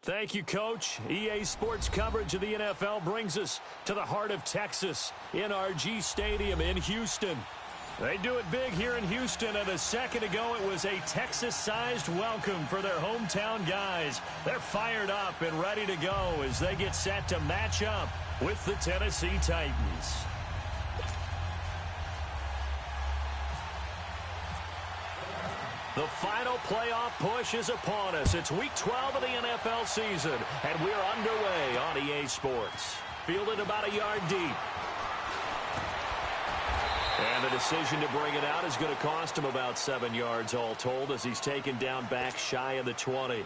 Thank you, Coach. EA Sports coverage of the NFL brings us to the heart of Texas, NRG Stadium in Houston. They do it big here in Houston, and a second ago it was a Texas-sized welcome for their hometown guys. They're fired up and ready to go as they get set to match up with the Tennessee Titans. The final playoff push is upon us. It's Week 12 of the NFL season, and we're underway on EA Sports. Fielded about a yard deep. And the decision to bring it out is going to cost him about 7 yards all told as he's taken down back shy of the 20.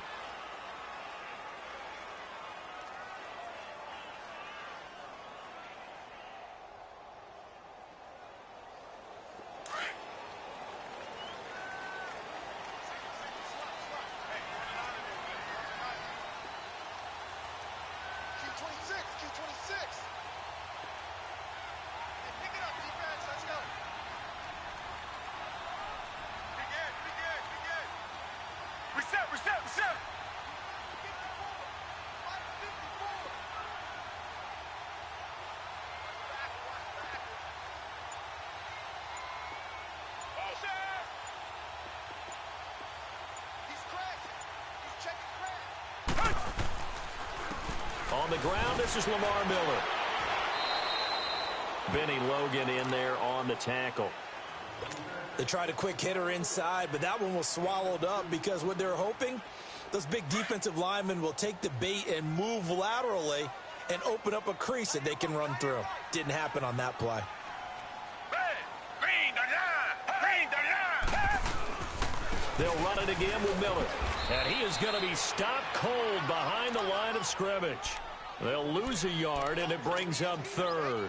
On the ground, this is Lamar Miller. Benny Logan in there on the tackle. They tried a quick hitter inside, but that one was swallowed up because what they're hoping, those big defensive linemen will take the bait and move laterally and open up a crease that they can run through. Didn't happen on that play. They'll run it again with Miller. And he is going to be stopped cold behind the line of scrimmage. They'll lose a yard, and it brings up third.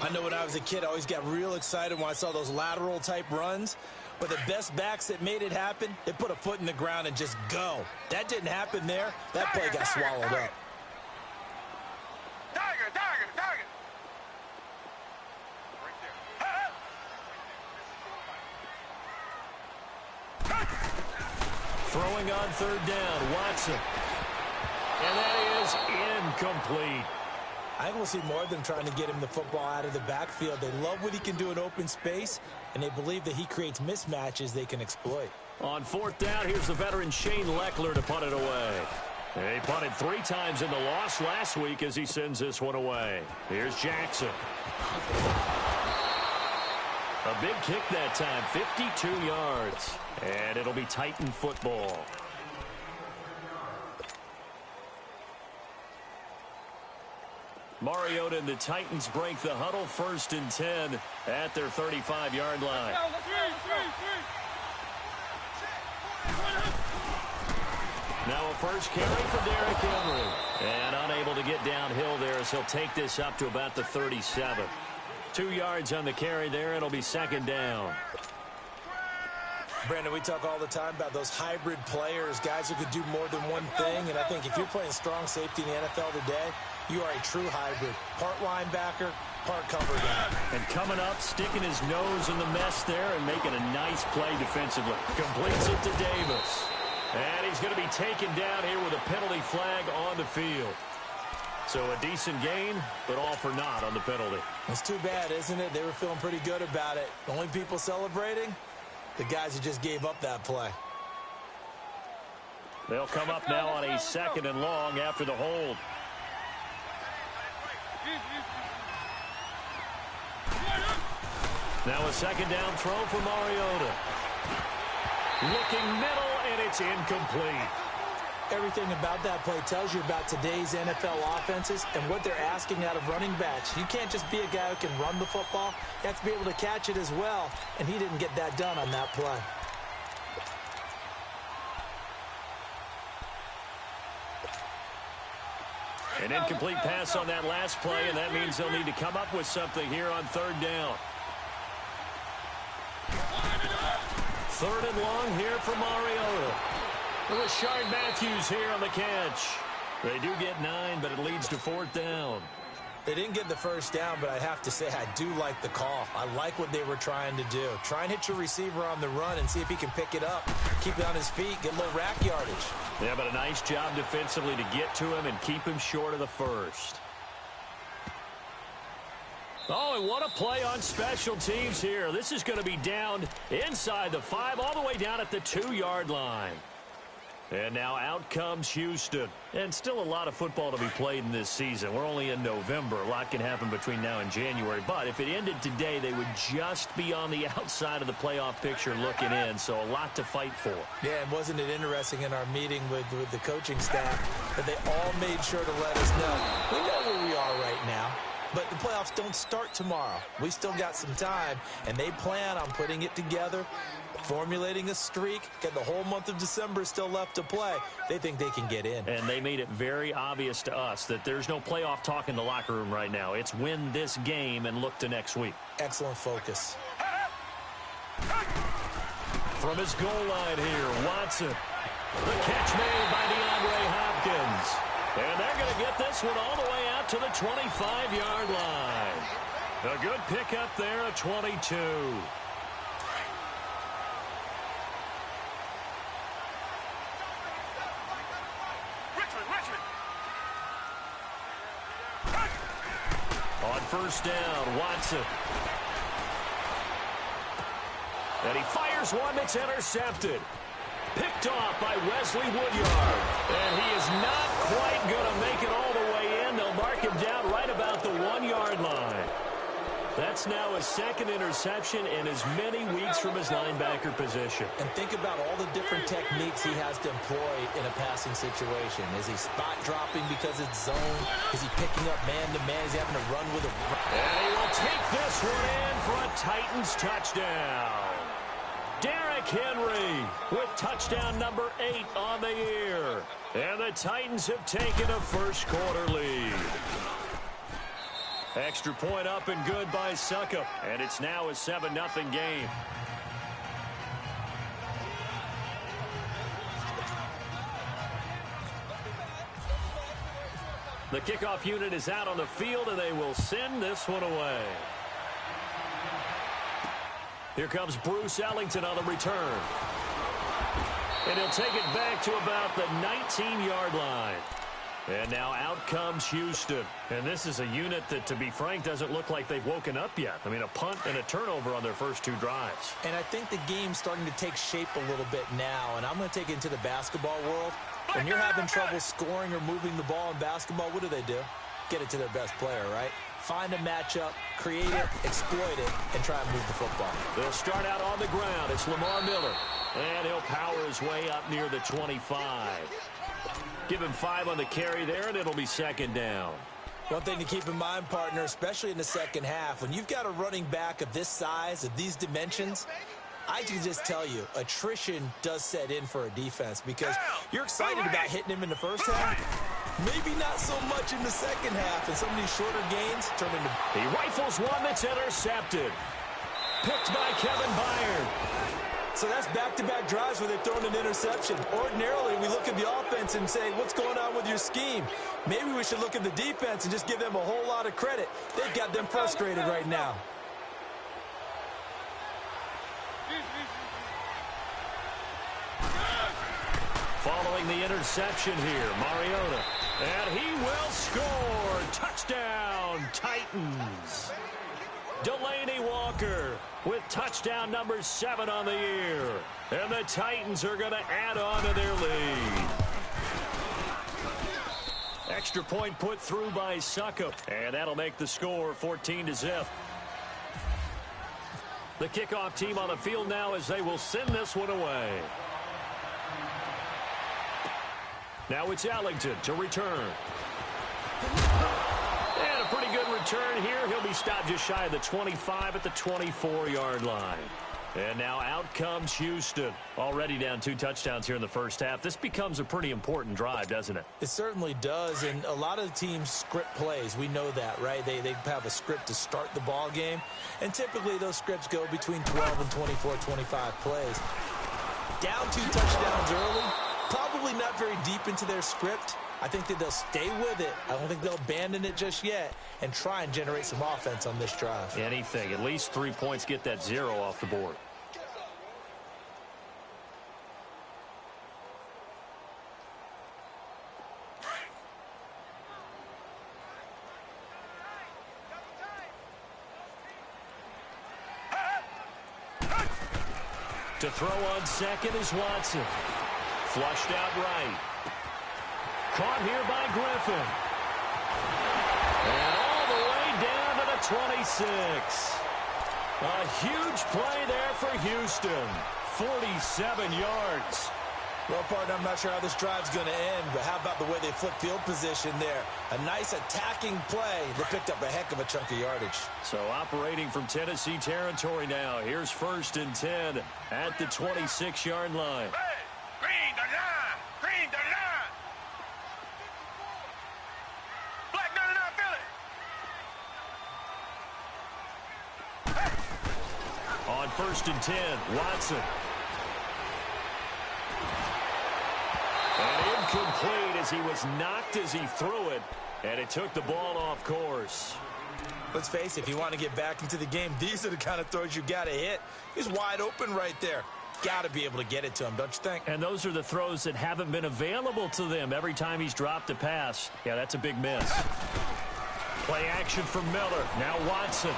I know when I was a kid, I always got real excited when I saw those lateral-type runs. But the best backs that made it happen, they put a foot in the ground and just go. That didn't happen there. That play got swallowed up. Throwing on third down, Watson. And that is incomplete. I think we'll see more of them trying to get him the football out of the backfield. They love what he can do in open space, and they believe that he creates mismatches they can exploit. On fourth down, here's the veteran Shane Leckler to punt it away. He punted 3 times in the loss last week as he sends this one away. Here's Jackson. A big kick that time, 52 yards. And it'll be Titan football. Mariota and the Titans break the huddle, 1st and 10 at their 35-yard line. Now a first carry for Derrick Henry. And unable to get downhill there as he'll take this up to about the 37. 2 yards on the carry there. It'll be 2nd down. Brandon, we talk all the time about those hybrid players, guys who could do more than one thing. And I think if you're playing strong safety in the NFL today, you are a true hybrid. Part linebacker, part cover guy. And coming up, sticking his nose in the mess there and making a nice play defensively. Completes it to Davis. And he's going to be taken down here with a penalty flag on the field. So a decent gain, but all for naught on the penalty. It's too bad, isn't it? They were feeling pretty good about it. The only people celebrating, the guys who just gave up that play. They'll come up now on a 2nd and long after the hold. Now a 2nd down throw for Mariota. Looking middle, and it's incomplete. Everything about that play tells you about today's NFL offenses and what they're asking out of running backs. You can't just be a guy who can run the football. You have to be able to catch it as well, and he didn't get that done on that play. An incomplete pass on that last play, and that means they'll need to come up with something here on 3rd down. 3rd and long here for Mariota. Rashard Matthews here on the catch. They do get 9, but it leads to 4th down. They didn't get the first down, but I have to say I do like the call. I like what they were trying to do. Try and hit your receiver on the run and see if he can pick it up, keep it on his feet, get a little rack yardage. Yeah, but a nice job defensively to get to him and keep him short of the first. Oh, and what a play on special teams here. This is going to be down inside the 5, all the way down at the 2-yard line. And now out comes Houston. And still a lot of football to be played in this season. We're only in November. A lot can happen between now and January. But if it ended today, they would just be on the outside of the playoff picture looking in. So a lot to fight for. Yeah, and wasn't it interesting in our meeting with the coaching staff that they all made sure to let us know. We know where we are right now. But the playoffs don't start tomorrow. We still got some time, and they plan on putting it together, formulating a streak, get the whole month of December still left to play. They think they can get in. And they made it very obvious to us that there's no playoff talk in the locker room right now. It's win this game and look to next week. Excellent focus. From his goal line here, Watson. The catch made by DeAndre Hopkins. And they're going to get this one all the way out to the 25-yard line. A good pickup there at 22. On first down, Watson. And he fires one that's intercepted. Picked off by Wesley Woodyard. And he is not quite going to make it all the way in. They'll mark him down right about the 1-yard line. That's now his second interception in as many weeks from his linebacker position. And think about all the different techniques he has to employ in a passing situation. Is he spot dropping because it's zone? Is he picking up man-to-man? Is he having to run with a... And he will take this one in for a Titans touchdown. Derrick Henry with touchdown number 8 on the year. And the Titans have taken a first-quarter lead. Extra point up and good by Suckup. And it's now a 7-0 game. The kickoff unit is out on the field, and they will send this one away. Here comes Bruce Ellington on the return. And he'll take it back to about the 19-yard line. And now out comes Houston. And this is a unit that, to be frank, doesn't look like they've woken up yet. I mean, a punt and a turnover on their first 2 drives. And I think the game's starting to take shape a little bit now. And I'm going to take it into the basketball world. When you're having trouble scoring or moving the ball in basketball, what do? Get it to their best player, right? Find a matchup, create it, exploit it, and try and move the football. They'll start out on the ground. It's Lamar Miller. And he'll power his way up near the 25. Give him 5 on the carry there, and it'll be second down. One thing to keep in mind, partner, especially in the second half, when you've got a running back of this size, of these dimensions, I can just tell you, attrition does set in for a defense because you're excited about hitting him in the first half. Maybe not so much in the second half, and some of these shorter gains turn into... He rifles one that's intercepted. Picked by Kevin Byard. So that's back-to-back drives where they've thrown an interception. Ordinarily, we look at the offense and say, what's going on with your scheme? Maybe we should look at the defense and just give them a whole lot of credit. They've got them frustrated right now. Following the interception here, Mariota. And he will score. Touchdown, Titans. Delaney Walker with touchdown number 7 on the year. And the Titans are going to add on to their lead. Extra point put through by Suckup. And that'll make the score 14-0. The kickoff team on the field now as they will send this one away. Now it's Ellington to return. And a pretty good return here. He'll be stopped just shy of the 25 at the 24-yard line. And now out comes Houston. Already down 2 touchdowns here in the first half. This becomes a pretty important drive, doesn't it? It certainly does, and a lot of the teams script plays. We know that, right? They have a script to start the ball game, and typically those scripts go between 12 and 24, 25 plays. Down 2 touchdowns early. Probably not very deep into their script. I think that they'll stay with it. I don't think they'll abandon it just yet and try and generate some offense on this drive. Anything. At least 3 points, get that 0 off the board. To throw on second is Watson. Flushed out right. Caught here by Griffin. And all the way down to the 26. A huge play there for Houston. 47 yards. Well, partner, I'm not sure how this drive's going to end, but how about the way they flip field position there? A nice attacking play that picked up a heck of a chunk of yardage. So operating from Tennessee territory now. Here's 1st and 10 at the 26-yard line. Hey, green the line! Green the line! Black 99 Philly! On 1st and 10, Watson. And incomplete as he was knocked as he threw it, and it took the ball off course. Let's face it, if you want to get back into the game, these are the kind of throws you got to hit. He's wide open right there. Got to be able to get it to him, don't you think? And those are the throws that haven't been available to them every time he's dropped a pass. Yeah, that's a big miss. Play action from Miller. Now Watson.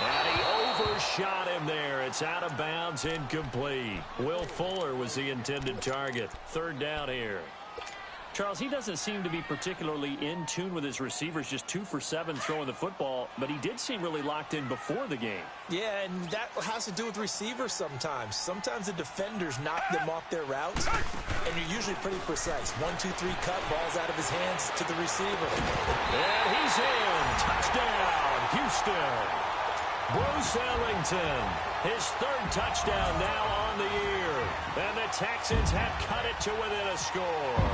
And he overshot him there. It's out of bounds, incomplete. Will Fuller was the intended target. 3rd down here. Charles, he doesn't seem to be particularly in tune with his receivers, just 2 for 7 throwing the football, but he did seem really locked in before the game. Yeah, and that has to do with receivers sometimes. Sometimes the defenders knock them off their routes, and you're usually pretty precise. 1, 2, 3 cut, balls out of his hands to the receiver. And he's in. Touchdown, Houston. Bruce Ellington, his 3rd touchdown now on the year. And the Texans have cut it to within a score.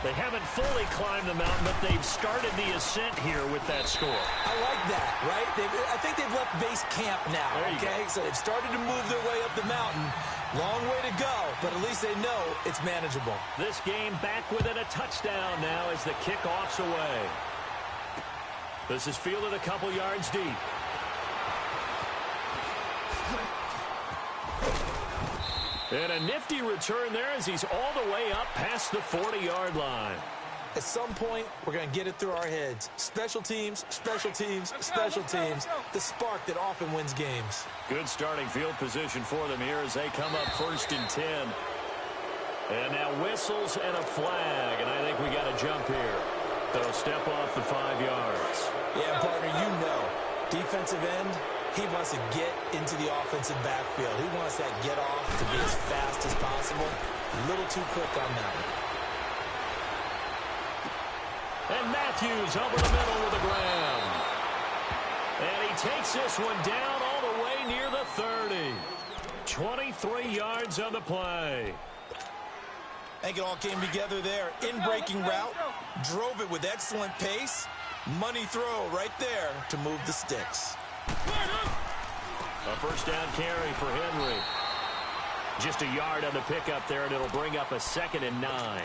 They haven't fully climbed the mountain, but they've started the ascent here with that score. I like that, right? I think they've left base camp now, okay? So they've started to move their way up the mountain. Long way to go, but at least they know it's manageable. This game back within a touchdown now as the kickoff's away. This is fielded a couple yards deep. And a nifty return there as he's all the way up past the 40-yard line. At some point, we're going to get it through our heads. Special teams, special teams, special teams. The spark that often wins games. Good starting field position for them here as they come up 1st and 10. And now whistles and a flag. And I think we got a jump here. They'll step off the 5 yards. Yeah, partner, you know. Defensive end. He wants to get into the offensive backfield. He wants that get off to be as fast as possible. A little too quick on that one. And Matthews over the middle with a grab. And he takes this one down all the way near the 30. 23 yards on the play. I think it all came together there. In-breaking route. Drove it with excellent pace. Money throw right there to move the sticks. A 1st down carry for Henry. Just a yard on the pickup there, and it'll bring up a 2nd and 9.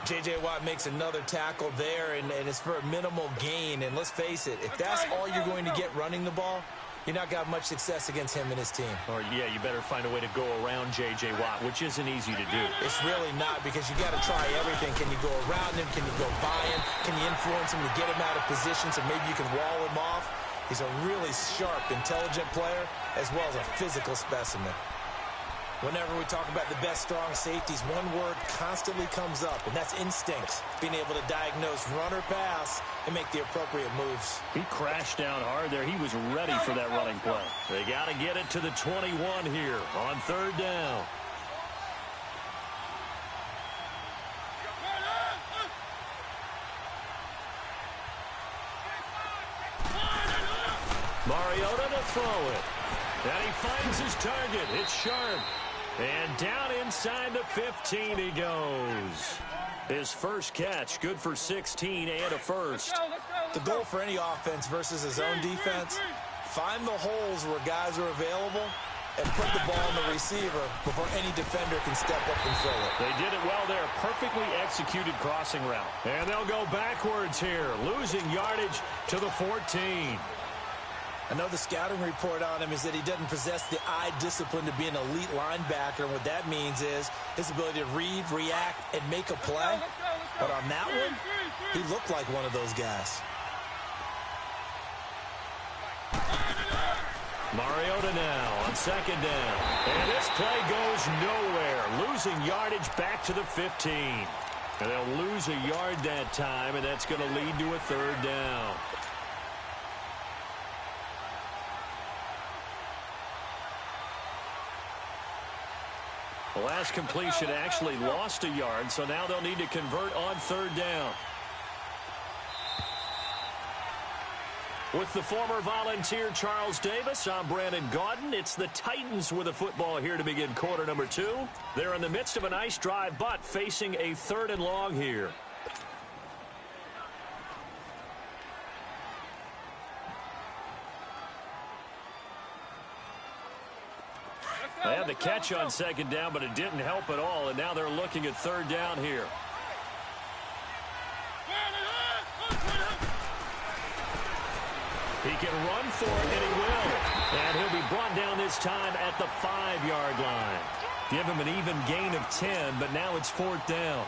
J.J. Watt makes another tackle there, and it's for a minimal gain. And let's face it, if that's all you're going to get running the ball, you're not got much success against him and his team. Or, yeah, you better find a way to go around J.J. Watt, which isn't easy to do. It's really not, because you got to try everything. Can you go around him? Can you go by him? Can you influence him to get him out of position so maybe you can wall him off? He's a really sharp, intelligent player, as well as a physical specimen. Whenever we talk about the best strong safeties, one word constantly comes up, and that's instincts. Being able to diagnose run or pass and make the appropriate moves. He crashed down hard there. He was ready for that running play. They got to get it to the 21 here on 3rd down. Mariota to throw it. And he finds his target. It's Sharp. And down inside the 15 he goes. His first catch, good for 16 and a first. The goal for any offense versus his own defense, find the holes where guys are available and put the ball on the receiver before any defender can step up and fill it. They did it well there. Perfectly executed crossing route. And they'll go backwards here, losing yardage to the 14. I know the scouting report on him is that he doesn't possess the eye discipline to be an elite linebacker. And what that means is his ability to read, react, and make a play. But on that one, he looked like one of those guys. Mariota now on second down. And this play goes nowhere. Losing yardage back to the 15. And they'll lose a yard that time, and that's going to lead to a third down. The last completion actually lost a yard, so now they'll need to convert on third down. With the former Volunteer Charles Davis, I'm Brandon Gaudin. It's the Titans with the football here to begin quarter number 2. They're in the midst of a nice drive, but facing a third and long here. They had the catch on second down, but it didn't help at all, and now they're looking at third down here. He can run for it, and he will. And he'll be brought down this time at the 5-yard line. Give him an even gain of 10, but now it's fourth down.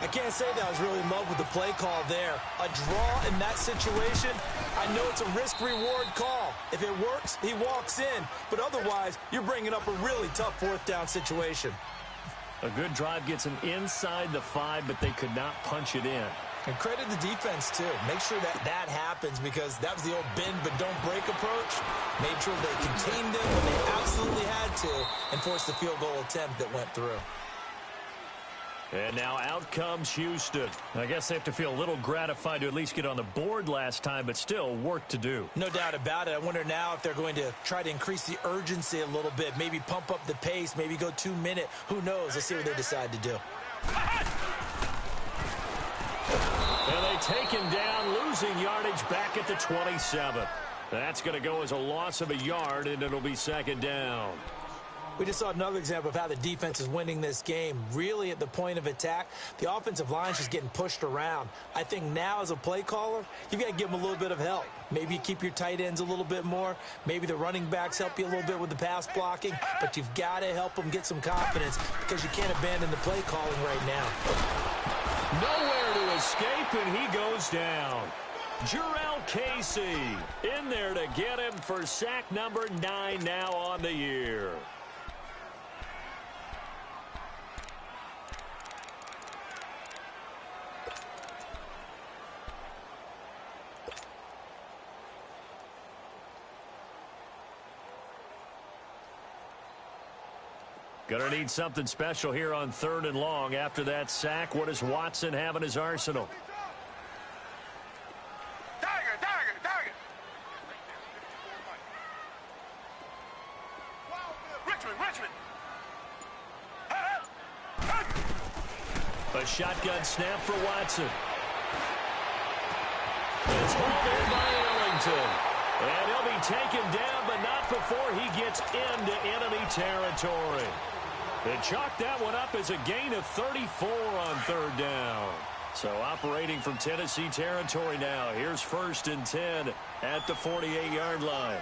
I can't say that I was really in love with the play call there. A draw in that situation, I know it's a risk-reward call. If it works, he walks in. But otherwise, you're bringing up a really tough fourth down situation. A good drive gets him inside the 5, but they could not punch it in. And credit the defense, too. Make sure that that happens because that was the old bend but don't break approach. Made sure they contained them when they absolutely had to and forced the field goal attempt that went through. And now out comes Houston. I guess they have to feel a little gratified to at least get on the board last time, but still work to do. No doubt about it. I wonder now if they're going to try to increase the urgency a little bit, maybe pump up the pace, maybe go 2-minute. Who knows? Let's see what they decide to do. And they take him down, losing yardage back at the 27. That's going to go as a loss of a yard, and it'll be second down. We just saw another example of how the defense is winning this game. Really at the point of attack, the offensive line is just getting pushed around. I think now as a play caller, you've got to give them a little bit of help. Maybe you keep your tight ends a little bit more. Maybe the running backs help you a little bit with the pass blocking. But you've got to help them get some confidence because you can't abandon the play calling right now. Nowhere to escape, and he goes down. Jurrell Casey in there to get him for sack number 9 now on the year. Gonna need something special here on third and long after that sack. What does Watson have in his arsenal? Target. Richmond. A shotgun snap for Watson. It's hauled in by Ellington. And he'll be taken down, but not before he gets into enemy territory. They chalk that one up as a gain of 34 on third down. So operating from Tennessee territory now. Here's first and 10 at the 48-yard line.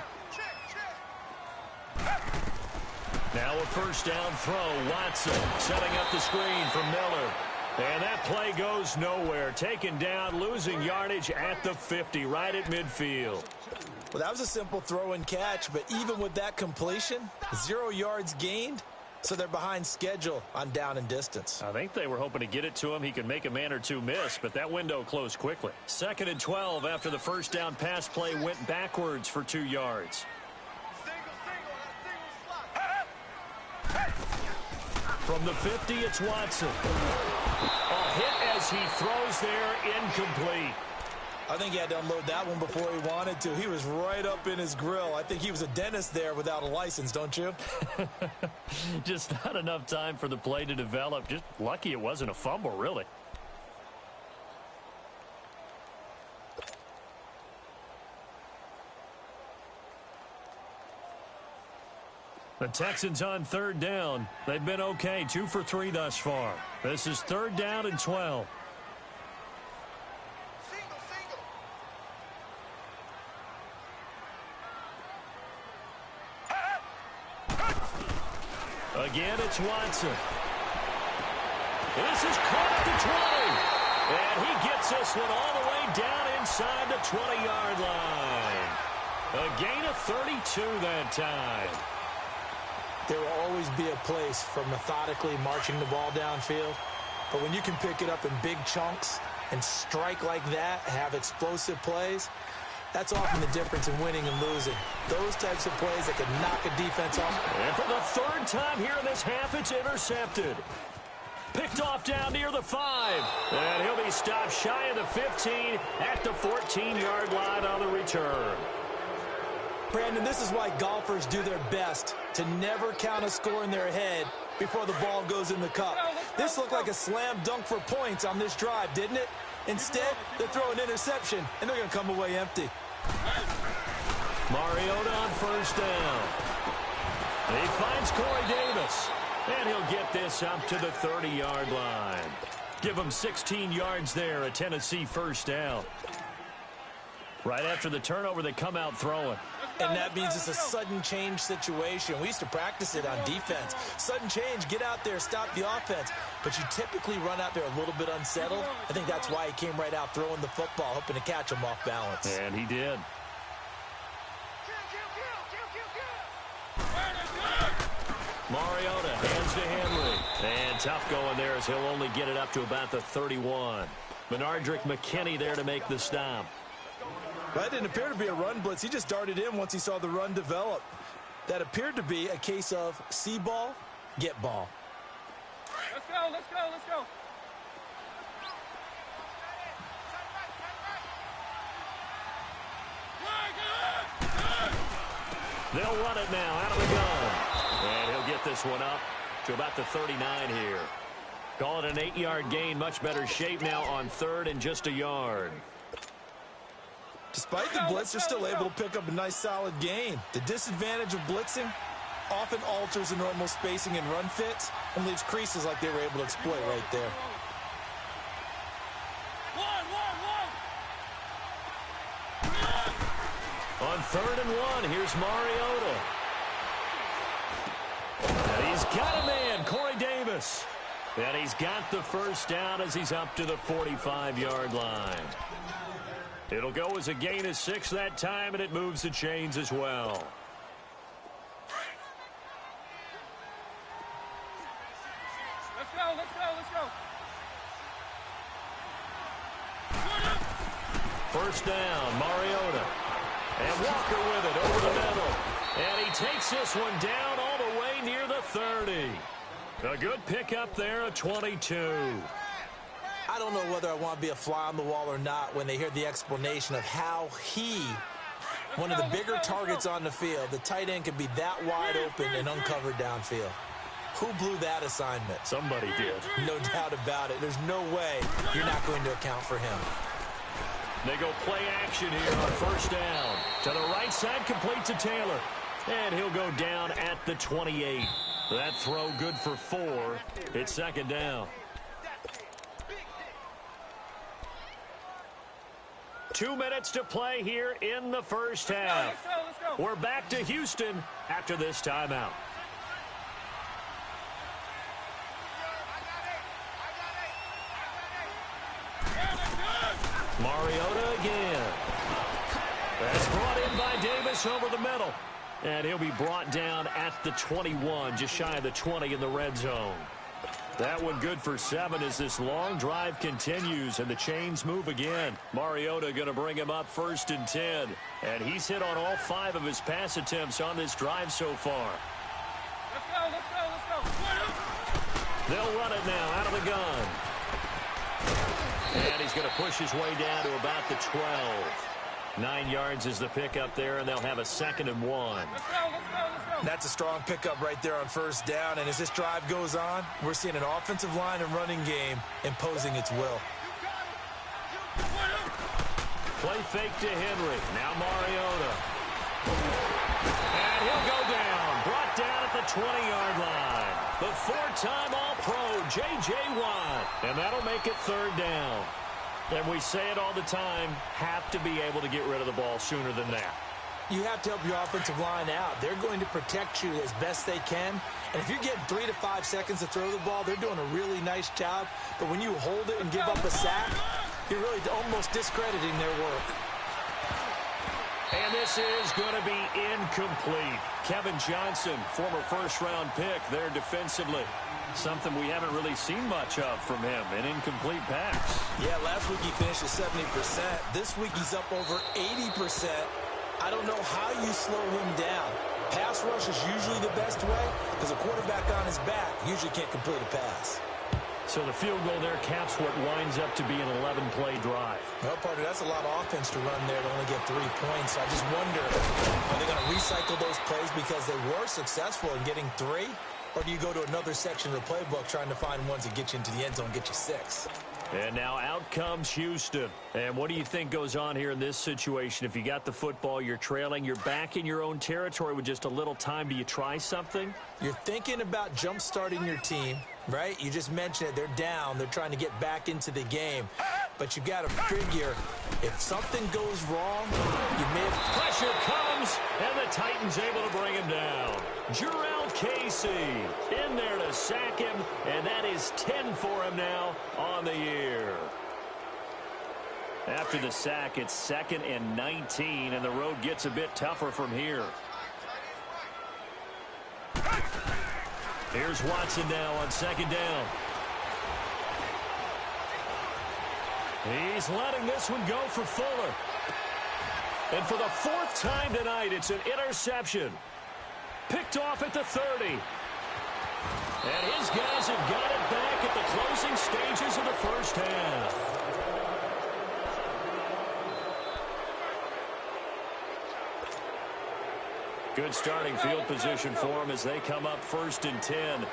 Now a first down throw. Watson setting up the screen for Miller. And that play goes nowhere. Taken down, losing yardage at the 50, right at midfield. Well, that was a simple throw and catch, but even with that completion, 0 yards gained. So they're behind schedule on down and distance. I think they were hoping to get it to him. He could make a man or two miss, but that window closed quickly. Second and 12 after the first down pass play went backwards for 2 yards. From the 50, it's Watson. A hit as he throws there, incomplete. I think he had to unload that one before he wanted to. He was right up in his grill. I think he was a dentist there without a license, don't you? Just not enough time for the play to develop. Just lucky it wasn't a fumble, really. The Texans on third down. They've been okay, 2 for 3 thus far. This is third down and 12. Again, it's Watson. This is caught at the 20. And he gets this one all the way down inside the 20-yard line. A gain of 32 that time. There will always be a place for methodically marching the ball downfield. But when you can pick it up in big chunks and strike like that, have explosive plays, that's often the difference in winning and losing. Those types of plays that can knock a defense off. And for the third time here in this half, it's intercepted. Picked off down near the 5. And he'll be stopped shy of the 15 at the 14-yard line on the return. Brandon, this is why golfers do their best to never count a score in their head before the ball goes in the cup. This looked like a slam dunk for points on this drive, didn't it? Instead, they throw an interception, and they're going to come away empty. Mariota on first down. He finds Corey Davis, and he'll get this up to the 30-yard line. Give him 16 yards there, a Tennessee first down. Right after the turnover, they come out throwing. And that means it's a sudden change situation. We used to practice it on defense. Sudden change, get out there, stop the offense. But you typically run out there a little bit unsettled. I think that's why he came right out throwing the football, hoping to catch him off balance. And he did. Mariota hands to Henry. And tough going there as he'll only get it up to about the 31. Menardrick McKinney there to make the stop. That didn't appear to be a run blitz. He just darted in once he saw the run develop. That appeared to be a case of see ball, get ball. Let's go, let's go, let's go. They'll run it now out of the gun. And he'll get this one up to about the 39 here. Call it an 8-yard gain. Much better shape now on third and just a yard. Despite the blitz, they're still able to pick up a nice solid gain. The disadvantage of blitzing often alters the normal spacing and run fits and leaves creases like they were able to exploit right there. On third and 1, here's Mariota. And he's got a man, Corey Davis. And he's got the first down as he's up to the 45-yard line. It'll go as a gain of 6 that time, and it moves the chains as well. Let's go, let's go, let's go. First down, Mariota. And Walker with it over the middle. And he takes this one down all the way near the 30. A good pickup there, a 22. I don't know whether I want to be a fly on the wall or not when they hear the explanation of how he, one of the bigger targets on the field, the tight end can be that wide open and uncovered downfield. Who blew that assignment? Somebody did. No doubt about it. There's no way you're not going to account for him. They go play action here on first down. To the right side, complete to Taylor. And he'll go down at the 28. That throw good for 4. It's second down. 2 minutes to play here in the first half. Let's go. We're back to Houston after this timeout. Mariota again. That's brought in by Davis over the middle. And he'll be brought down at the 21, just shy of the 20 in the red zone. That one good for 7 as this long drive continues and the chains move again. Mariota going to bring him up first and 10. And he's hit on all 5 of his pass attempts on this drive so far. Let's go, let's go, let's go. They'll run it now out of the gun. And he's going to push his way down to about the 12. 9 yards is the pickup there, and they'll have a 2nd and 1. Let's go, let's go, let's go. That's a strong pickup right there on first down. And as this drive goes on, we're seeing an offensive line and running game imposing its will. Play fake to Henry. Now Mariota. And he'll go down. Brought down at the 20-yard line. The four-time All-Pro, J.J. Watt. And that'll make it third down. And we say it all the time, have to be able to get rid of the ball sooner than that. You have to help your offensive line out. They're going to protect you as best they can. And if you're getting 3 to 5 seconds to throw the ball, they're doing a really nice job. But when you hold it and give up a sack, you're really almost discrediting their work. And this is going to be incomplete. Kevin Johnson, former first-round pick there defensively. Something we haven't really seen much of from him, an incomplete pass. Yeah, last week he finished at 70%. This week he's up over 80%. I don't know how you slow him down. Pass rush is usually the best way because a quarterback on his back usually can't complete a pass. So the field goal there caps what winds up to be an 11-play drive. Well, partner, that's a lot of offense to run there to only get 3 points. I just wonder, are they going to recycle those plays because they were successful in getting 3? Or do you go to another section of the playbook trying to find ones that get you into the end zone and get you 6? And now out comes Houston. And what do you think goes on here in this situation? If you got the football, you're trailing, you're back in your own territory with just a little time. Do you try something? You're thinking about jump-starting your team, right? You just mentioned it. They're down. They're trying to get back into the game. But you got to figure, if something goes wrong, you may have... Pressure comes, and the Titans able to bring him down. Jarrell Casey in there to sack him, and that is 10 for him now on the year. After the sack, it's 2nd and 19, and the road gets a bit tougher from here. Here's Watson now on 2nd down. He's letting this one go for Fuller. And for the 4th time tonight, it's an interception. Picked off at the 30. And his guys have got it back at the closing stages of the first half. Good starting field position for them as they come up 1st and 10.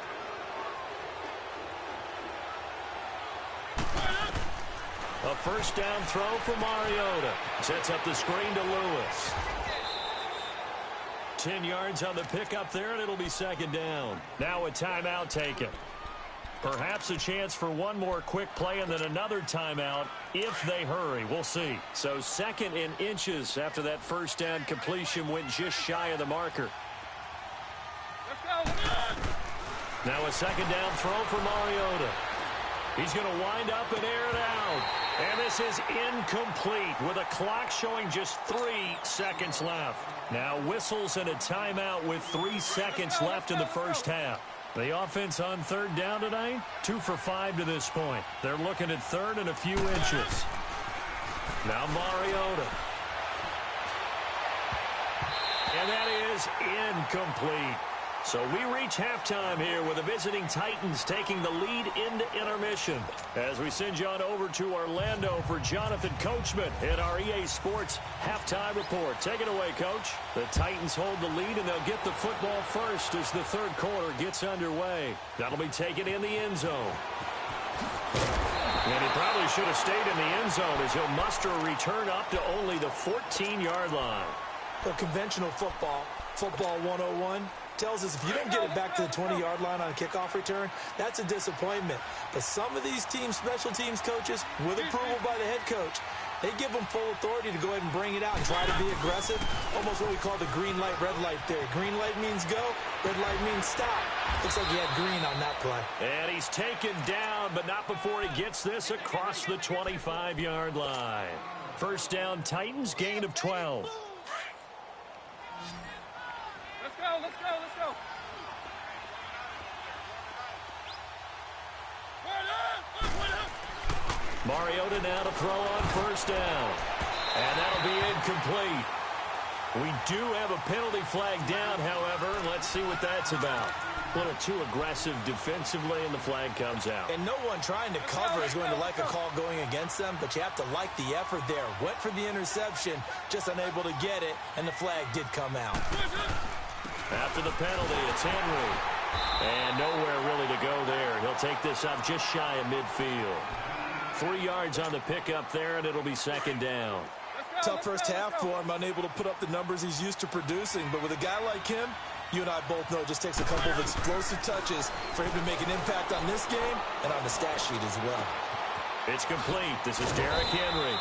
A first down throw for Mariota. Sets up the screen to Lewis. 10 yards on the pickup there, and it'll be 2nd down. Now a timeout taken. Perhaps a chance for one more quick play and then another timeout if they hurry. We'll see. So 2nd and inches after that first down completion went just shy of the marker. Let's go. Now a 2nd down throw for Mariota. He's going to wind up and air it out. And this is incomplete with a clock showing just 3 seconds left. Now whistles and a timeout with 3 seconds left in the first half. The offense on 3rd down tonight, 2 for 5 to this point. They're looking at 3rd and a few inches. Now Mariota. And that is incomplete. So we reach halftime here with the visiting Titans taking the lead into intermission. As we send you on over to Orlando for Jonathan Coachman in our EA Sports Halftime Report. Take it away, Coach. The Titans hold the lead, and they'll get the football first as the 3rd quarter gets underway. That'll be taken in the end zone. And he probably should have stayed in the end zone as he'll muster a return up to only the 14-yard line. Well, conventional football 101, tells us if you don't get it back to the 20-yard line on a kickoff return, that's a disappointment. But some of these teams, special teams coaches, with approval by the head coach, they give them full authority to go ahead and bring it out and try to be aggressive. Almost what we call the green light, red light theory. Green light means go, red light means stop. Looks like he had green on that play. And he's taken down, but not before he gets this across the 25-yard line. First down, Titans, gain of 12. Let's go, let's go, let's go. Mariota now to throw on first down. And that'll be incomplete. We do have a penalty flag down, however. Let's see what that's about. A little too aggressive defensively, and the flag comes out. And no one trying to cover is going to like a call going against them, but you have to like the effort there. Went for the interception, just unable to get it, and the flag did come out. After the penalty, it's Henry. And nowhere really to go there. He'll take this up just shy of midfield. 3 yards on the pickup there, and it'll be 2nd down. Tough first half for him, unable to put up the numbers he's used to producing. But with a guy like him, You and I both know it just takes a couple of explosive touches for him to make an impact on this game and on the stat sheet as well. It's complete. This is Derrick Henry.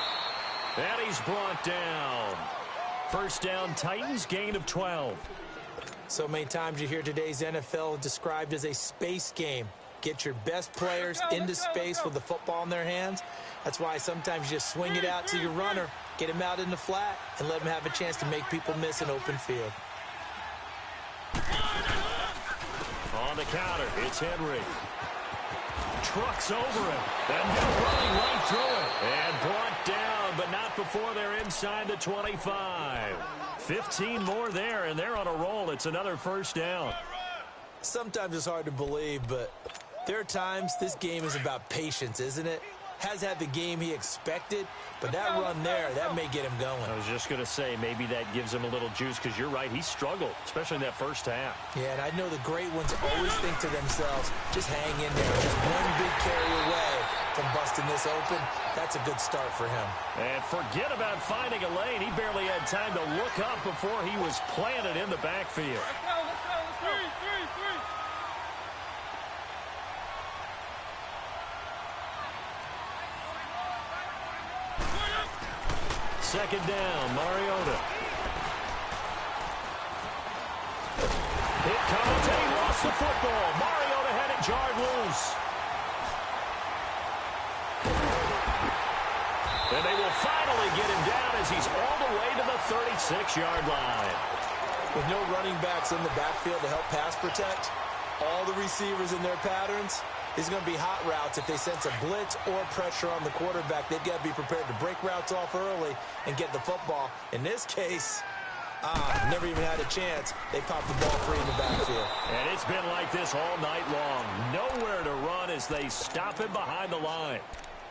And he's brought down. First down, Titans, gain of 12. So many times you hear today's NFL described as a space game. Get your best players into space with the football in their hands. That's why sometimes you just swing it out to your runner, get him out in the flat, and let him have a chance to make people miss an open field. On the counter, it's Henry. Trucks over him. And running right through it. And brought down, but not before they're inside the 25. 15 more there, and they're on a roll. It's another first down. Sometimes it's hard to believe, but there are times this game is about patience, isn't it? Has had the game he expected, but that run there, that may get him going. I was just going to say, maybe that gives him a little juice, because you're right, he struggled, especially in that first half. Yeah, and I know the great ones always think to themselves, just hang in there, just one big carry away from busting this open. That's a good start for him. And forget about finding a lane. He barely had time to look up before he was planted in the backfield. Let's go, let's go, let's go. Three. Second down, Mariota. Hit comes, and he lost the football. Mariota had it jarred loose. And they will finally get him down as he's all the way to the 36-yard line. With no running backs in the backfield to help pass protect, all the receivers in their patterns, is going to be hot routes. If they sense a blitz or pressure on the quarterback, they've got to be prepared to break routes off early and get the football. In this case, never even had a chance. They popped the ball free in the backfield. And it's been like this all night long. Nowhere to run as they stop him behind the line.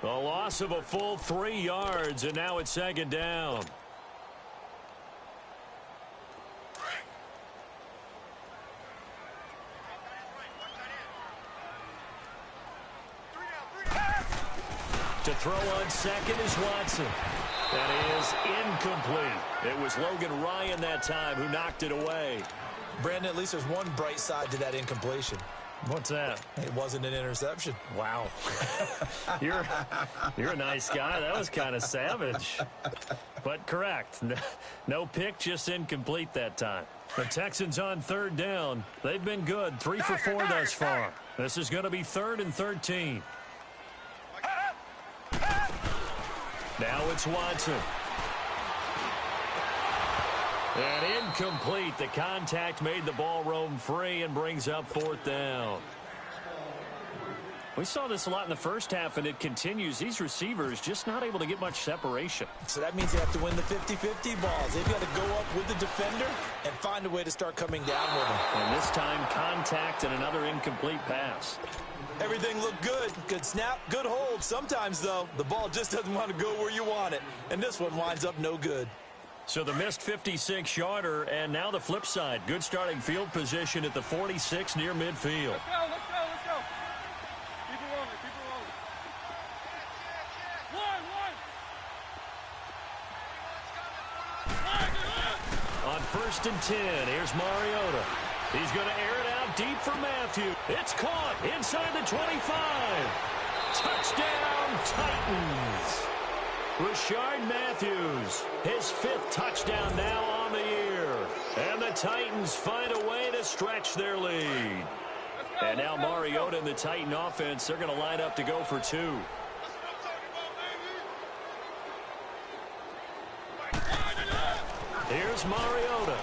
A loss of a full 3 yards, and now it's second down. To throw on second is Watson. That is incomplete. It was Logan Ryan that time who knocked it away. Brandon, at least there's one bright side to that incompletion. What's that? It wasn't an interception. Wow. You're a nice guy. That was kind of savage. But correct. No pick, just incomplete that time. The Texans on third down. They've been good. 3 for 4 thus far. This is going to be 3rd and 13. Now it's Watson. And incomplete. The contact made the ball roam free and brings up 4th down. We saw this a lot in the first half, and it continues. These receivers just not able to get much separation. So that means they have to win the 50-50 balls. They've got to go up with the defender and find a way to start coming down with them. And this time, contact and another incomplete pass. Everything looked good. Good snap, good hold. Sometimes, though, the ball just doesn't want to go where you want it. And this one winds up no good. So the missed 56-yarder, and now the flip side. Good starting field position at the 46 near midfield. Let's go. Keep it rolling. One. On 1st and 10, here's Mariota. He's going to air it out deep for Matthew. It's caught inside the 25. Touchdown, Titans. Rashard Matthews, his 5th touchdown now on the year. And the Titans find a way to stretch their lead. And now Mariota and the Titan offense, they're going to line up to go for 2. Here's Mariota.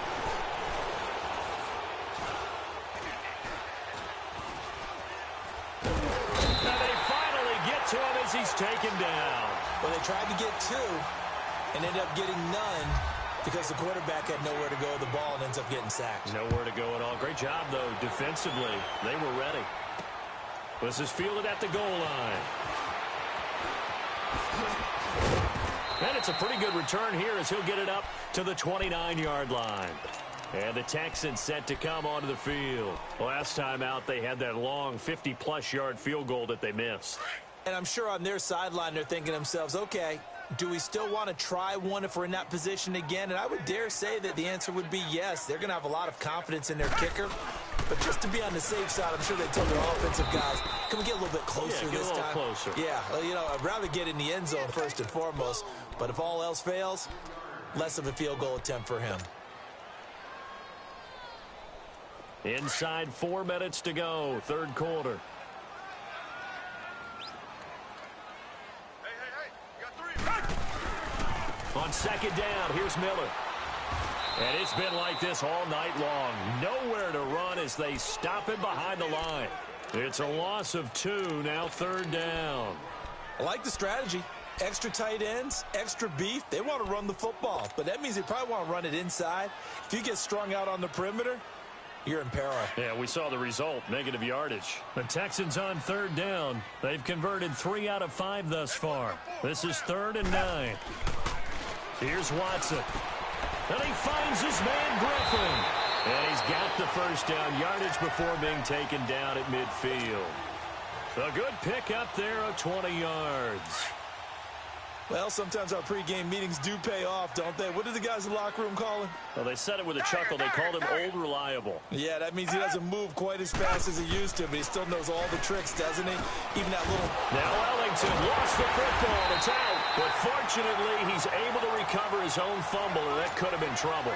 And they finally get to him as he's taken down. Well, they tried to get 2 and ended up getting none because the quarterback had nowhere to go with the ball and ends up getting sacked. Nowhere to go at all. Great job, though, defensively. They were ready. This is fielded at the goal line. And it's a pretty good return here as he'll get it up to the 29-yard line. And the Texans set to come onto the field. Last time out, they had that long 50-plus yard field goal that they missed. And I'm sure on their sideline they're thinking to themselves, okay, Do we still want to try one if we're in that position again? And I would dare say that the answer would be yes. They're going to have a lot of confidence in their kicker. But just to be on the safe side, I'm sure they tell their offensive guys, can we get a little bit closer this time? Closer. Yeah, you know, I'd rather get in the end zone first and foremost. But if all else fails, less of a field goal attempt for him. Inside 4 minutes to go, third quarter. On second down, here's Miller. And it's been like this all night long. Nowhere to run as they stop him behind the line. It's a loss of 2, now third down. I like the strategy. Extra tight ends, extra beef. They want to run the football, but that means they probably want to run it inside. If you get strung out on the perimeter, you're in peril. Yeah, we saw the result, negative yardage. The Texans on third down. They've converted 3 out of 5 thus far. This is 3rd and 9. Here's Watson. And he finds his man Griffin. And he's got the first down yardage before being taken down at midfield. A good pick up there of 20 yards. Well, sometimes our pregame meetings do pay off, don't they? What did the guys in the locker room call him? Well, they said it with a chuckle. They called him Old Reliable. Yeah, that means he doesn't move quite as fast as he used to, but he still knows all the tricks, doesn't he? Even that little... Now Ellington lost the football. It's out. But fortunately, he's able to recover his own fumble, and that could have been trouble.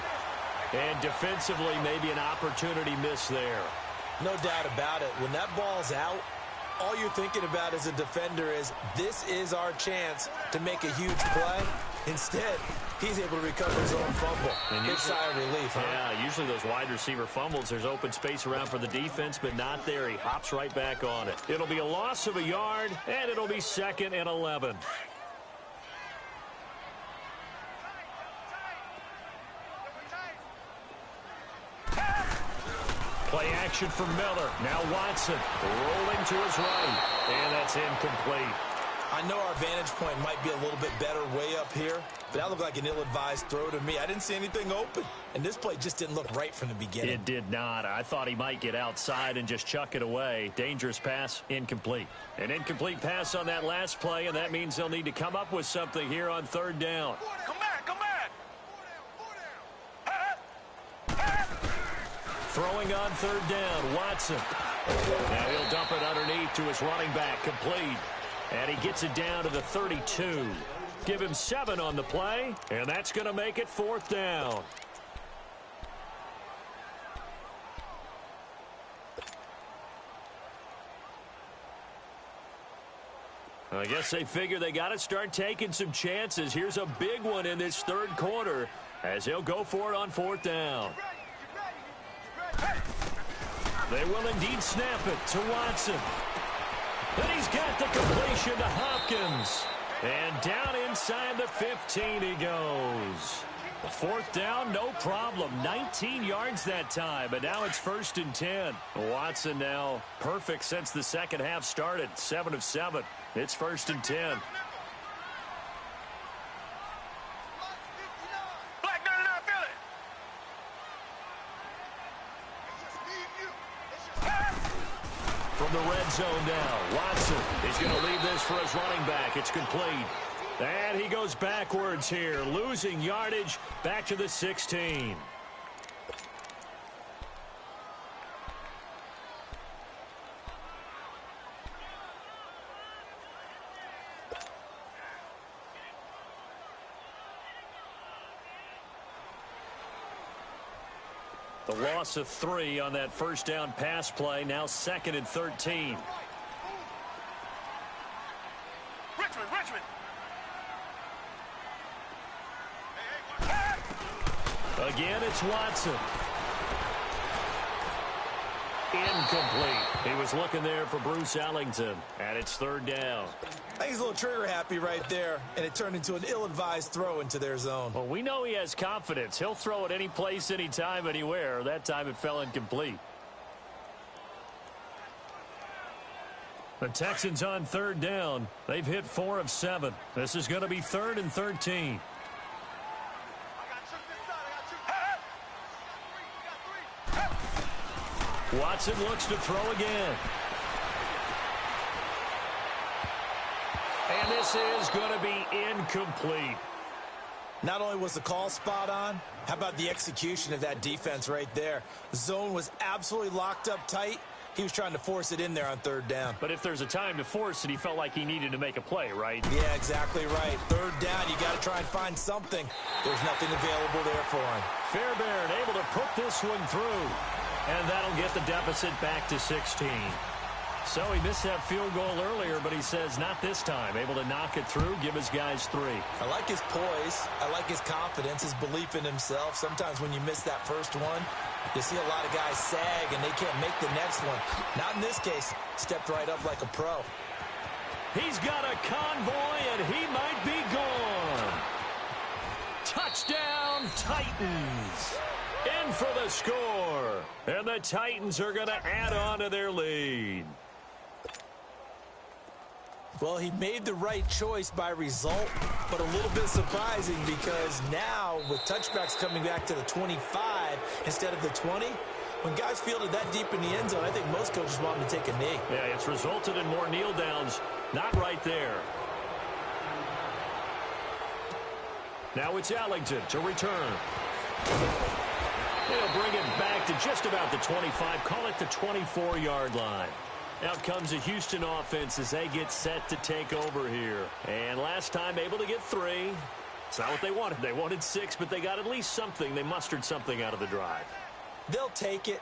And defensively, maybe an opportunity miss there. No doubt about it. When that ball's out, all you're thinking about as a defender is, this is our chance to make a huge play. Instead, he's able to recover his own fumble. And big sigh of relief, huh? Yeah, usually those wide receiver fumbles, there's open space around for the defense, but not there. He hops right back on it. It'll be a loss of a yard, and it'll be 2nd and 11. Play action for Miller. Now Watson rolling to his right. And that's incomplete. I know our vantage point might be a little bit better way up here, but that looked like an ill-advised throw to me. I didn't see anything open, and this play just didn't look right from the beginning. It did not. I thought he might get outside and just chuck it away. Dangerous pass, incomplete. An incomplete pass on that last play, and that means they'll need to come up with something here on third down. Come back, come back. Throwing on third down, Watson. Now he'll dump it underneath to his running back, complete. And he gets it down to the 32. Give him 7 on the play, and that's going to make it 4th down. I guess they figure they got to start taking some chances. Here's a big one in this third quarter as he'll go for it on 4th down. They will indeed snap it to Watson. And he's got the completion to Hopkins. And down inside the 15 he goes. 4th down, no problem. 19 yards that time, but now it's 1st and 10. Watson now perfect since the second half started. 7 of 7. It's 1st and 10. From the red zone now, Watson is going to leave this for his running back. It's complete. And he goes backwards here, losing yardage back to the 16. The loss of 3 on that first down pass play, now 2nd and 13. Richmond. Again, it's Watson. Incomplete. He was looking there for Bruce Ellington, and it's 3rd down. I think he's a little trigger happy right there, and it turned into an ill-advised throw into their zone. Well, we know he has confidence. He'll throw it any place, anytime, anywhere. That time it fell incomplete. The Texans on 3rd down. They've hit 4 of 7. This is going to be 3rd and 13. Watson looks to throw again. And this is going to be incomplete. Not only was the call spot on, how about the execution of that defense right there? The zone was absolutely locked up tight. He was trying to force it in there on third down. But if there's a time to force it, he felt like he needed to make a play, right? Yeah, exactly right. Third down, you got to try and find something. There's nothing available there for him. Fairbairn able to put this one through. And that'll get the deficit back to 16. So he missed that field goal earlier, but he says not this time. Able to knock it through, give his guys 3. I like his poise. I like his confidence, his belief in himself. Sometimes when you miss that first one, you see a lot of guys sag and they can't make the next one. Not in this case. Stepped right up like a pro. He's got a convoy and he might be gone. Touchdown, Titans. In for the score. And the Titans are going to add on to their lead. Well, he made the right choice by result, but a little bit surprising because now with touchbacks coming back to the 25 instead of the 20, when guys fielded that deep in the end zone, I think most coaches want him to take a knee. Yeah, it's resulted in more kneel downs. Not right there. Now it's Ellington to return. They'll bring it back to just about the 25. Call it the 24-yard line. Out comes the Houston offense as they get set to take over here. And last time able to get 3. It's not what they wanted. They wanted 6, but they got at least something. They mustered something out of the drive. They'll take it.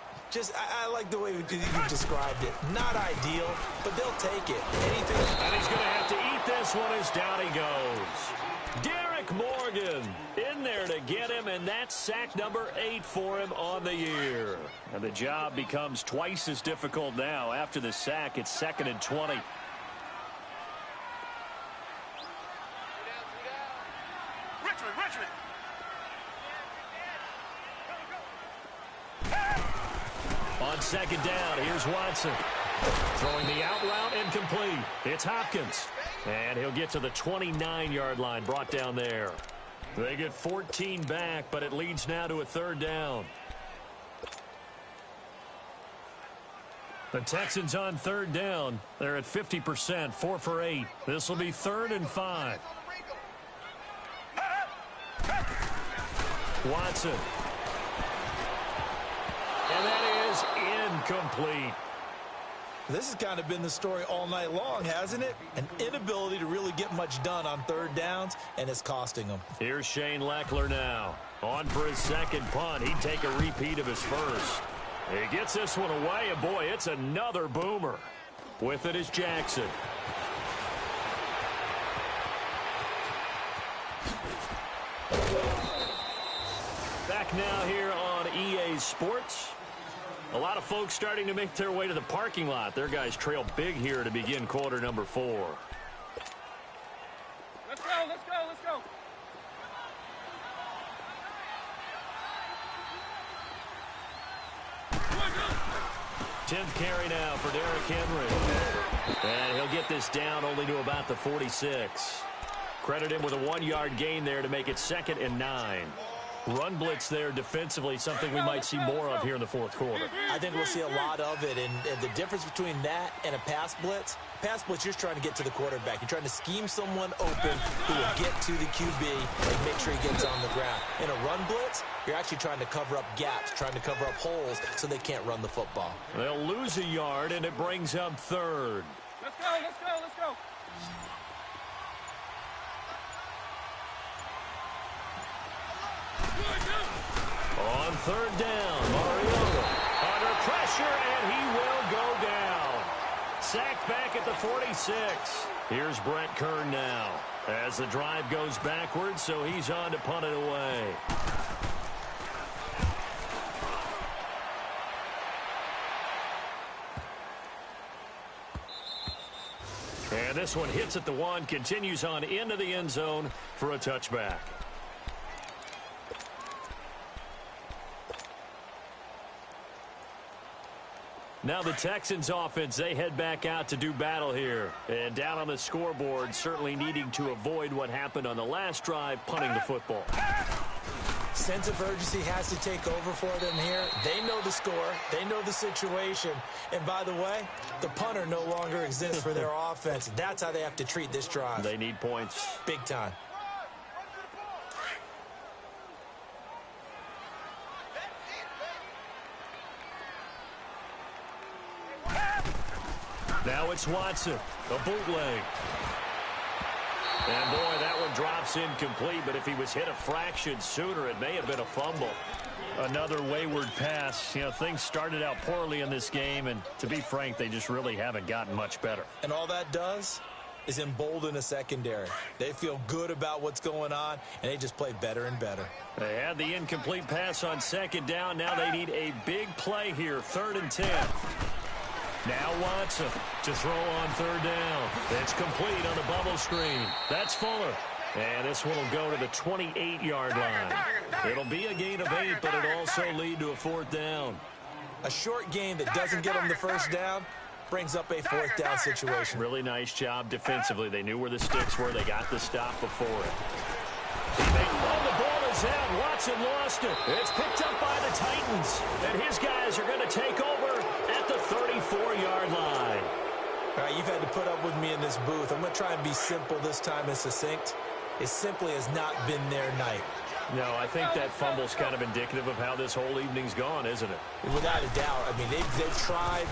I like the way you described it. Not ideal, but they'll take it. Anything. And he's going to have to eat this one as down he goes. Derek Morgan in there to get him, and that's sack number 8 for him on the year. And the job becomes twice as difficult now. After the sack, it's 2nd and 20. Richmond. On 2nd down, here's Watson. Throwing the out route incomplete. It's Hopkins. And he'll get to the 29-yard line, brought down there. They get 14 back, but it leads now to a 3rd down. The Texans on 3rd down. They're at 50%, 4 for 8. This will be 3rd and 5. Watson. And that is incomplete. This has kind of been the story all night long, hasn't it? An inability to really get much done on 3rd downs, and it's costing them. Here's Shane Leckler now. On for his 2nd punt. He'd take a repeat of his first. He gets this one away, and boy, it's another boomer. With it is Jackson. Back now here on EA Sports. A lot of folks starting to make their way to the parking lot. Their guys trail big here to begin quarter number 4. Let's go. 10th carry now for Derrick Henry. And he'll get this down only to about the 46. Credit him with a 1-yard gain there to make it 2nd and 9. Run blitz there defensively, something we might see more of here in the 4th quarter. I think we'll see a lot of it, and the difference between that and a pass blitz, you're just trying to get to the quarterback. You're trying to scheme someone open who will get to the QB and make sure he gets on the ground. In a run blitz, you're actually trying to cover up gaps, trying to cover up holes so they can't run the football. They'll lose a yard, and it brings up 3rd. Let's go. On 3rd down, Mariota under pressure, and he will go down. Sacked back at the 46. Here's Brett Kern now as the drive goes backwards, so he's on to punt it away. And this one hits at the 1, continues on into the end zone for a touchback. Now the Texans offense, they head back out to do battle here. And down on the scoreboard, certainly needing to avoid what happened on the last drive, punting the football. Sense of urgency has to take over for them here. They know the score. They know the situation. And by the way, the punter no longer exists for their offense. That's how they have to treat this drive. They need points. Big time. Now it's Watson, a bootleg. And, boy, that one drops incomplete, but if he was hit a fraction sooner, it may have been a fumble. Another wayward pass. You know, things started out poorly in this game, and to be frank, they just really haven't gotten much better. And all that does is embolden a secondary. They feel good about what's going on, and they just play better and better. They had the incomplete pass on second down. Now they need a big play here, 3rd and 10. Now Watson to throw on 3rd down. It's complete on the bubble screen. That's Fuller. And this one will go to the 28-yard line. It'll be a gain of 8, but it'll also lead to a 4th down. A short game that doesn't get them the first down brings up a 4th down situation. Really nice job defensively. They knew where the sticks were. They got the stop before it. The ball is out. Watson lost it. It's picked up by the Titans. And his guys are going to take over at the 34-yard line. All right, you've had to put up with me in this booth. I'm going to try and be simple this time and succinct. It simply has not been their night. No, I think that fumble's kind of indicative of how this whole evening's gone, isn't it? Without a doubt. I mean, they've tried,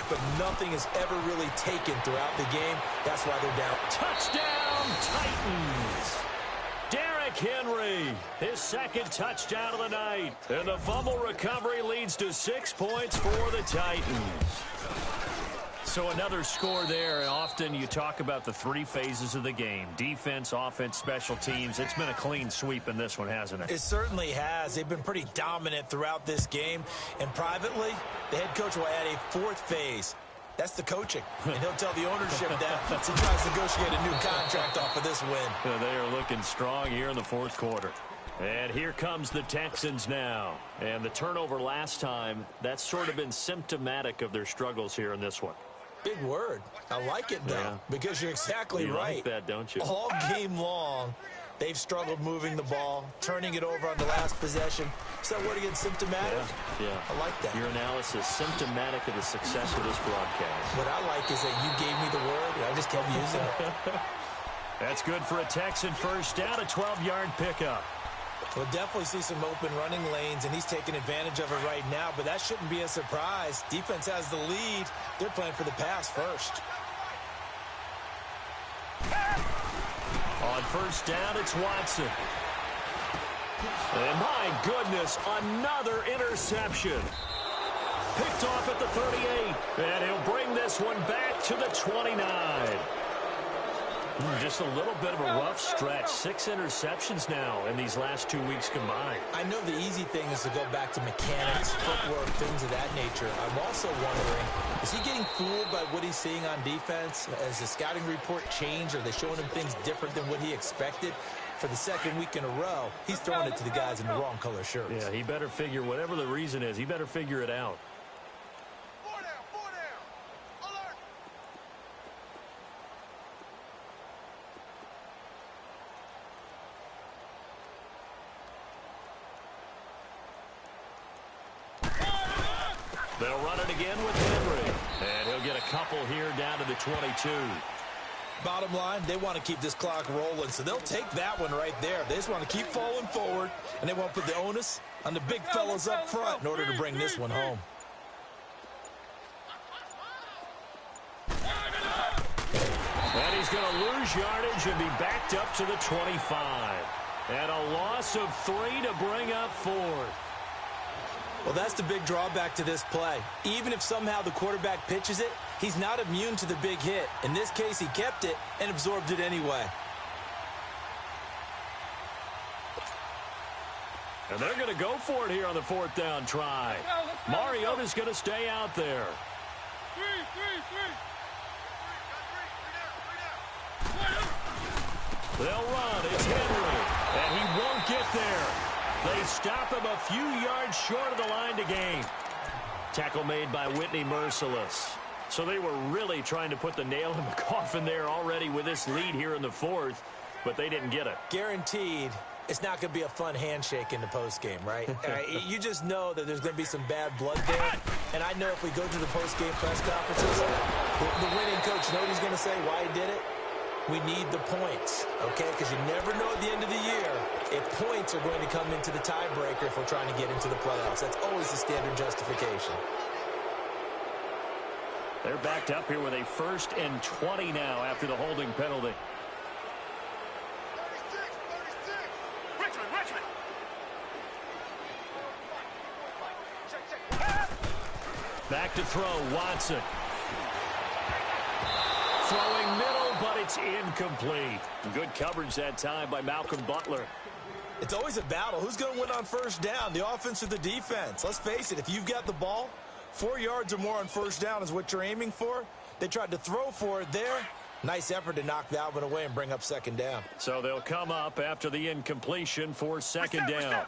but nothing has ever really taken throughout the game. That's why they're down. Touchdown, Titans! Derrick Henry, his 2nd touchdown of the night. And the fumble recovery leads to 6 points for the Titans. So another score there, and often you talk about the 3 phases of the game. Defense, offense, special teams. It's been a clean sweep in this one, hasn't it? It certainly has. They've been pretty dominant throughout this game. And privately, the head coach will add a 4th phase. That's the coaching. And he'll tell the ownership that as he tries to negotiate a new contract off of this win. They are looking strong here in the 4th quarter. And here comes the Texans now. And the turnover last time, that's sort of been symptomatic of their struggles here in this one. Big word. I like it, though, because you're exactly right. You like that, don't you? All game long, they've struggled moving the ball, turning it over on the last possession. Is that word again, symptomatic? Yeah. I like that. Your analysis, symptomatic of the success of this broadcast. What I like is that you gave me the word, and I just kept using it. That's good for a Texan first down, a 12-yard pickup. We'll definitely see some open running lanes, and he's taking advantage of it right now, but that shouldn't be a surprise. Defense has the lead. They're playing for the pass first. On first down, it's Watson. And my goodness, another interception. Picked off at the 38, and he'll bring this one back to the 29. Just a little bit of a rough stretch. 6 interceptions now in these last 2 weeks combined. I know the easy thing is to go back to mechanics, footwork, things of that nature. I'm also wondering, is he getting fooled by what he's seeing on defense? Has the scouting report changed? Are they showing him things different than what he expected? For the 2nd week in a row, he's throwing it to the guys in the wrong color shirts. Yeah, he better figure, whatever the reason is, he better figure it out. They'll run it again with Henry. And he'll get a couple here down to the 22. Bottom line, they want to keep this clock rolling, so they'll take that one right there. They just want to keep falling forward, and they want to put the onus on the big fellas up front in order to bring this one home. And he's going to lose yardage and be backed up to the 25. And a loss of 3 to bring up 4. Well, that's the big drawback to this play. Even if somehow the quarterback pitches it, he's not immune to the big hit. In this case, he kept it and absorbed it anyway. And they're going to go for it here on the 4th down try. Mariota's going to stay out there. They'll run. It's Henry. And he won't get there. They stop him a few yards short of the line to gain. Tackle made by Whitney Merciless. So they were really trying to put the nail in the coffin there already with this lead here in the 4th, but they didn't get it. Guaranteed It's not going to be a fun handshake in the postgame, right? You just know that there's going to be some bad blood there. And I know if we go to the postgame press conferences, the winning coach, you know what he's going to say, why he did it? We need the points, okay? Because you never know at the end of the year if points are going to come into the tiebreaker if we're trying to get into the playoffs. That's always the standard justification. They're backed up here with a 1st and 20 now after the holding penalty. Back to throw, Watson. Throwing middle, but it's incomplete. Good coverage that time by Malcolm Butler. It's always a battle. Who's going to win on first down, the offense or the defense? Let's face it, if you've got the ball, 4 yards or more on first down is what you're aiming for. They tried to throw for it there. Nice effort to knock that one away and bring up 2nd down. So they'll come up after the incompletion for 2nd down.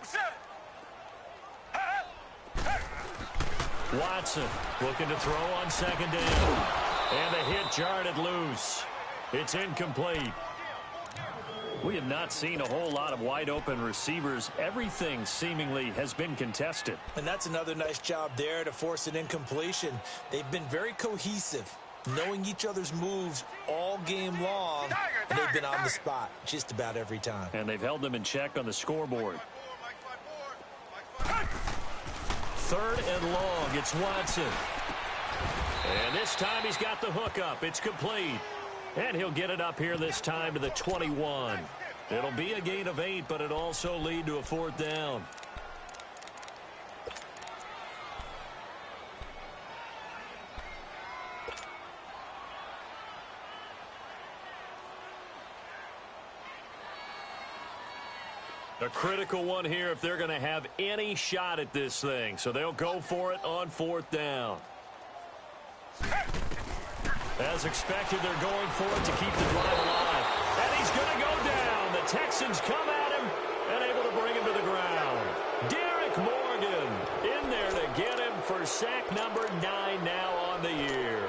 Watson looking to throw on 2nd down. And the hit jarred it loose. It's incomplete. We have not seen a whole lot of wide open receivers. Everything seemingly has been contested. And that's another nice job there to force an incompletion. They've been very cohesive, knowing each other's moves all game long, and they've been on the spot just about every time. And they've held them in check on the scoreboard. 3rd and long, it's Watson. And this time he's got the hook up. It's complete. And he'll get it up here this time to the 21. It'll be a gain of 8, but it'll also lead to a 4th down. A critical one here if they're going to have any shot at this thing. So they'll go for it on 4th down. As expected, they're going for it to keep the drive alive. And he's going to go down. The Texans come at him and able to bring him to the ground. Derek Morgan in there to get him for sack number 9 now on the year.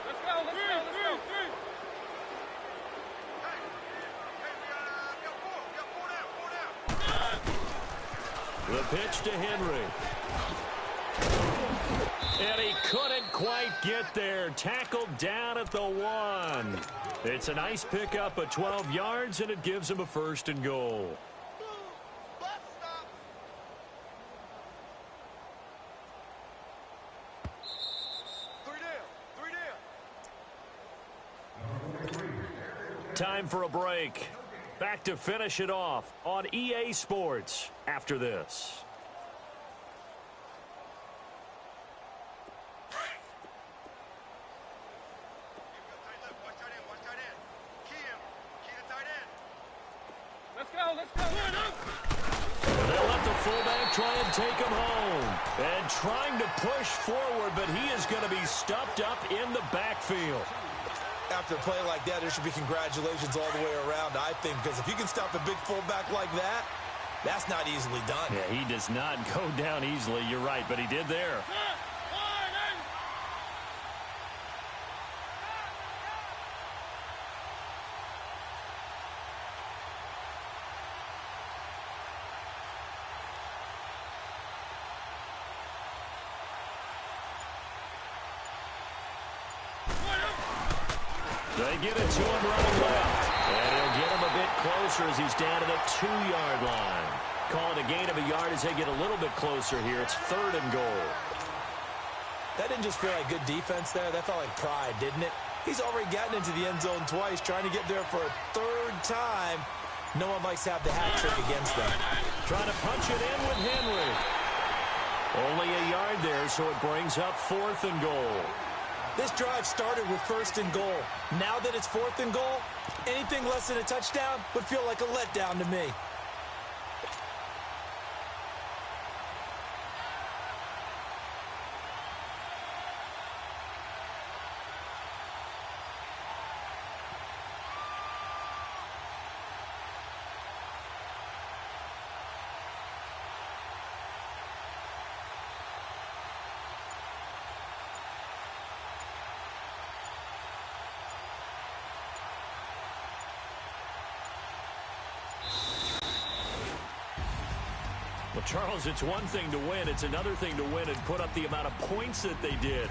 Let's go, let's go, let's go. The pitch to Henry. And he couldn't quite get there. Tackled down at the 1. It's a nice pickup of 12 yards, and it gives him a 1st and goal. Time for a break. Back to finish it off on EA Sports after this. Let's go, let's go. They'll let the fullback try and take him home. And trying to push forward, but he is going to be stuffed up in the backfield. After a play like that, there should be congratulations all the way around, I think, because if you can stop a big fullback like that, that's not easily done. Yeah, he does not go down easily. You're right, but he did there. They get it to him running left. And he'll get him a bit closer as he's down to the 2-yard line. Call it a gain of a yard as they get a little bit closer here. It's 3rd and goal. That didn't just feel like good defense there. That felt like pride, didn't it? He's already gotten into the end zone twice, trying to get there for a 3rd time. No one likes to have the hat trick against them. Trying to punch it in with Henry. Only a yard there, so it brings up 4th and goal. This drive started with 1st and goal. Now that it's 4th and goal, anything less than a touchdown would feel like a letdown to me. Well, Charles, it's one thing to win. It's another thing to win and put up the amount of points that they did.